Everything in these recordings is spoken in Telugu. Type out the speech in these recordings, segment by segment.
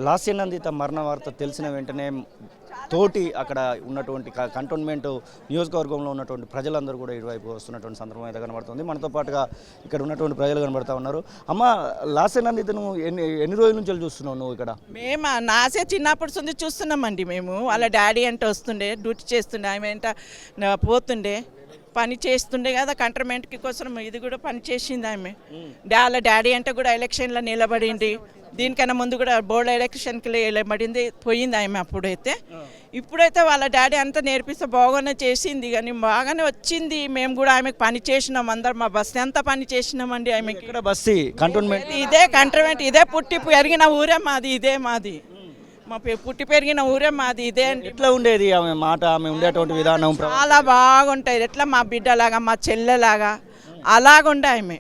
లాస్యనందిత మరణ వార్త తెలిసిన వెంటనే తోటి అక్కడ ఉన్నటువంటి కంటోన్మెంట్ నియోజకవర్గంలో ఉన్నటువంటి ప్రజలందరూ కూడా ఇటువైపు వస్తున్నటువంటి సందర్భం అయితే కనబడుతుంది. మనతో పాటుగా ఇక్కడ ఉన్నటువంటి ప్రజలు కనబడుతూ ఉన్నారు. అమ్మ, లాస్యనందితను ఎన్ని రోజుల నుంచి చూస్తున్నావు నువ్వు ఇక్కడ? మేము నాసే చిన్నప్పటి నుంచి చూస్తున్నామండి. మేము వాళ్ళ డాడీ అంటే వస్తుండే, డ్యూటీ చేస్తుండే, ఆమె వెంట పోతుండే, పని చేస్తుండే కదా కంటోన్మెంట్కి కోసం. ఇది కూడా పని చేసింది ఆమె. వాళ్ళ డాడీ అంటే కూడా ఎలక్షన్లో నిలబడింది. దీనికన్నా ముందు కూడా బోర్డు ఎలక్షన్కి నిలబడింది, పోయింది ఆమె అప్పుడైతే. ఇప్పుడైతే వాళ్ళ డాడీ అంతా నేర్పిస్తే బాగానే చేసింది, కానీ బాగానే వచ్చింది. మేము కూడా ఆమెకు పని చేసినాం, అందరం మా బస్తీ అంతా పని చేసినామండి ఆమెకి. ఇక్కడ బస్తీ కంటోన్మెంట్ ఇదే కంటోన్మెంట్, ఇదే పుట్టి పెరిగిన ఊరే మాది, ఇదే మాది. మా పుట్టి పెరిగిన ఊరే మాది ఇదే. ఎట్లా ఉండేది ఆమె మాట, ఆమె ఉండేటువంటి విధానం? చాలా బాగుంటుంది. ఎట్లా మా బిడ్డలాగా, మా చెల్లెలాగా అలాగుండే ఆమె.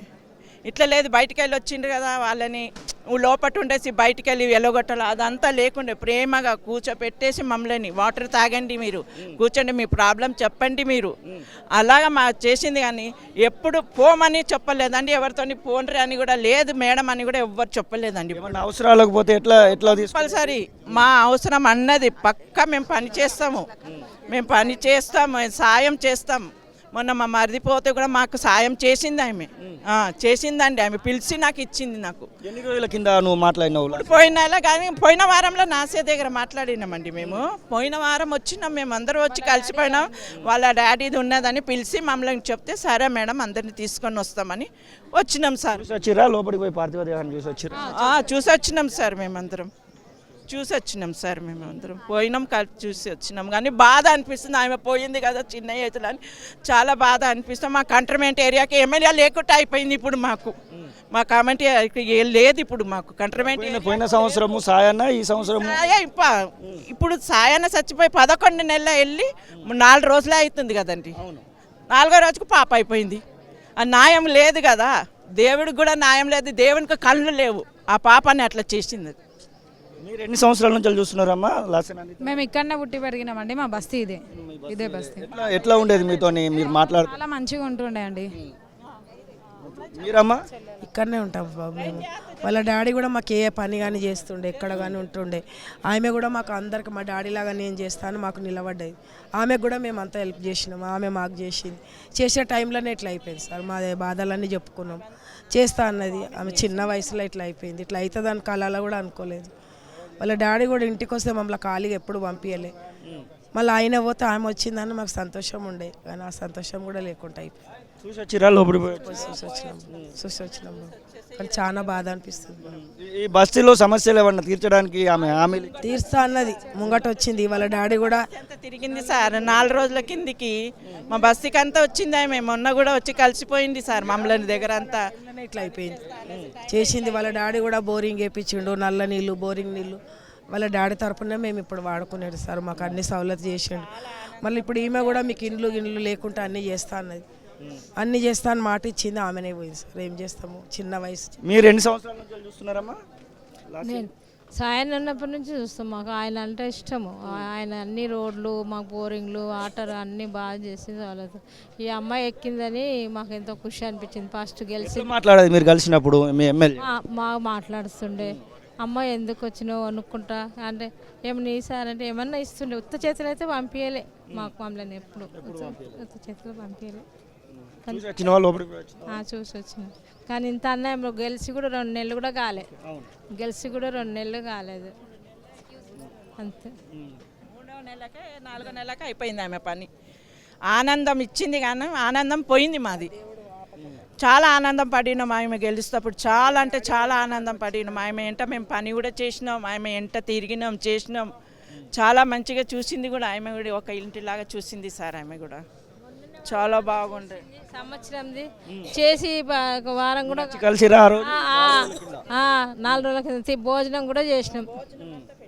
ఇట్లా లేదు, బయటికి వెళ్ళి వచ్చిండ్రు కదా వాళ్ళని లోపట ఉండేసి బయటికి వెళ్ళి ఎల్లగొట్టాలి అదంతా లేకుండే, ప్రేమగా కూర్చోపెట్టేసి మమ్మల్ని వాటర్ తాగండి, మీరు కూర్చోండి, మీ ప్రాబ్లం చెప్పండి మీరు, అలాగా మా చేసింది. కానీ ఎప్పుడు పోమని చెప్పలేదండి, ఎవరితోని పోండ్రి అని కూడా లేదు, మేడం అని కూడా ఎవ్వరు చెప్పలేదండి. అవసరాలకు పోతే ఎట్లా ఎట్లా కంపల్సరీ మా అవసరం అన్నది పక్కా మేము పని చేస్తాము, మేము పని చేస్తాము, సాయం చేస్తాం. మొన్న మా మరిది పోతే కూడా మాకు సాయం చేసింది ఆమె, చేసిందండి ఆమె, పిలిచి నాకు ఇచ్చింది. నాకు ఎన్ని రోజుల కింద నువ్వు మాట్లాడినావు? పోయిన వారంలో నాసే దగ్గర మాట్లాడినామండి. మేము పోయిన వారం వచ్చినాం, మేము అందరూ వచ్చి కలిసిపోయినాం. వాళ్ళ డాడీది ఉన్నదని పిలిచి మమ్మల్ని చెప్తే సరే మేడం అందరిని తీసుకొని వస్తామని వచ్చినాం సార్. వచ్చిరా లోపలికి పోయి పార్థివ దేహాన్ని చూసి వచ్చిరా? చూసి వచ్చినాం సార్, మేమందరం చూసి వచ్చినాం సార్, మేము అందరం పోయినాం, కలిపి చూసి వచ్చినాం. కానీ బాధ అనిపిస్తుంది, ఆమె పోయింది కదా చిన్న ఏతులు అని, చాలా బాధ అనిపిస్తుంది. మా కంటోన్మెంట్ ఏరియాకి ఎమ్మెల్యే లేకుండా అయిపోయింది ఇప్పుడు మాకు, మా కామెంట్ లేదు ఇప్పుడు మాకు కంటోన్మెంట్. పోయిన సంవత్సరము సాయన్న, ఈ సంవత్సరం ఇప్పుడు సాయన్న చచ్చిపోయి 11 నెలలు వెళ్ళి 4 రోజులే అవుతుంది కదండి. 4వ రోజుకు పాప అయిపోయింది. ఆ న్యాయం లేదు కదా, దేవుడికి కూడా న్యాయం లేదు, దేవునికి కళ్ళు లేవు. ఆ పాపని అట్లా చేసింది. మీరు ఎన్ని సంవత్సరాల నుంచి చూస్తున్నారమ్మా లాస్యనందిత? మేము ఇక్కడనే పుట్టి పెరిగినామండి, మా బస్తీ ఇదే బస్తీ. ఎట్లా ఉండేది మీతో మీరు మాట్లాడు? చాలా మంచిగా ఉంటుండే అండి. మీరమ్మా? ఇక్కడనే ఉంటాం బాబు మేము. వాళ్ళ డాడీ కూడా మాకు ఏ పని కానీ చేస్తుండే, ఎక్కడ కానీ ఉంటుండే. ఆమె కూడా మాకు అందరికి మా డాడీ లాగా నేను చేస్తాను మాకు నిలబడ్డది. ఆమెకు కూడా మేము అంతా హెల్ప్ చేసినాం, ఆమె మాకు చేసింది. చేసే టైంలోనే ఇట్లా అయిపోయింది సార్, మా బాధలన్నీ చెప్పుకున్నాం. చేస్తా అన్నది, ఆమె చిన్న వయసులో ఇట్లా అయిపోయింది. ఇట్లా అవుతుంది అని కళలో కూడా అనుకోలేదు. వాళ్ళ డాడీ కూడా ఇంటికి వస్తే మమ్మల్ని ఖాళీగా ఎప్పుడు పంపించలే. మళ్ళీ ఆయన పోతే ఆమె వచ్చిందని మాకు సంతోషం ఉండే, కానీ ఆ సంతోషం కూడా లేకుండా అయిపోయింది. చూసి వచ్చిరా లోపలి? చూసి వచ్చినాము, కానీ చాలా బాధ అనిపిస్తుంది. ఈ బస్తీలో సమస్యలు ఏమన్నా తీర్చడానికి ఆమె తీర్స్తా అన్నది ముంగట వచ్చింది. వాళ్ళ డాడీ కూడా తిరిగింది సార్, 4 రోజుల కిందికి మా బస్తీకి అంతా వచ్చింది ఆమె. మొన్న కూడా వచ్చి కలిసిపోయింది సార్ మమ్మల్ని దగ్గర అంతా. ఇట్లా అయిపోయింది చేసింది. వాళ్ళ డాడీ కూడా బోరింగ్ వేయించిండు, నల్ల నీళ్ళు, బోరింగ్ నీళ్ళు వాళ్ళ డాడీ తరపునే మేము ఇప్పుడు వాడుకునేది సార్. మాకు అన్ని సౌలత్ చేసిండు. మళ్ళీ ఇప్పుడు ఈమె కూడా మీకు ఇండ్లు లేకుండా అన్నీ చేస్తా అన్నది, అన్నీ చేస్తా అని మాట ఇచ్చింది, ఆమెనే పోయింది సార్. ఏం చేస్తాము, చిన్న వయసు. మీరు ఎన్ని సంవత్సరాల నుంచి చూస్తున్నారమ్మా? నేను సాయం ఉన్నప్పటి నుంచి చూస్తాం. మాకు ఆయన అంటే ఇష్టము. ఆయన అన్ని రోడ్లు, మాకు బోరింగ్లు, వాటర్ అన్నీ బాగా చేసింది. వాళ్ళతో ఈ అమ్మాయి ఎక్కిందని మాకు ఎంతో ఖుషి అనిపించింది. ఫస్ట్ గెలిచి మాట్లాడేది మీరు కలిసినప్పుడు మీ ఎమ్మెల్యే మాకు మాట్లాడుతుండే, అమ్మాయి ఎందుకు వచ్చినావు అనుకుంటా అంటే ఏమన్నా ఈసారంటే ఏమన్నా ఇస్తుండే. ఉత్త చేతులు అయితే పంపించలే మాకు, మమ్మల్ని ఎప్పుడు ఉత్త చేతులు పంపించలే. చూసి వచ్చిన కానీ ఇంత అన్యాయం, గెలిచి కూడా 2 నెలలు కూడా కాలేదు, గెలిచి కూడా 2 నెలలు కాలేదు అంతే. 3వ నెలకే 4వ నెలకే అయిపోయింది ఆమె పని. ఆనందం ఇచ్చింది కానీ ఆనందం పోయింది మాది. చాలా ఆనందం పడినాం ఆమె గెలుస్తప్పుడు, చాలా అంటే చాలా ఆనందం పడినాం. ఆమె ఎంట మేము పని కూడా చేసినాం, ఆమె ఎంట తిరిగినాం, చేసినాం. చాలా మంచిగా చూసింది కూడా ఆమె కూడా, ఒక ఇంటిలాగా చూసింది సార్. ఆమె కూడా చాలా బాగుండే. సంవత్సరంది చేసి వారం కూడా కలిసి 4 రోజుల కింద భోజనం కూడా చేసినాం.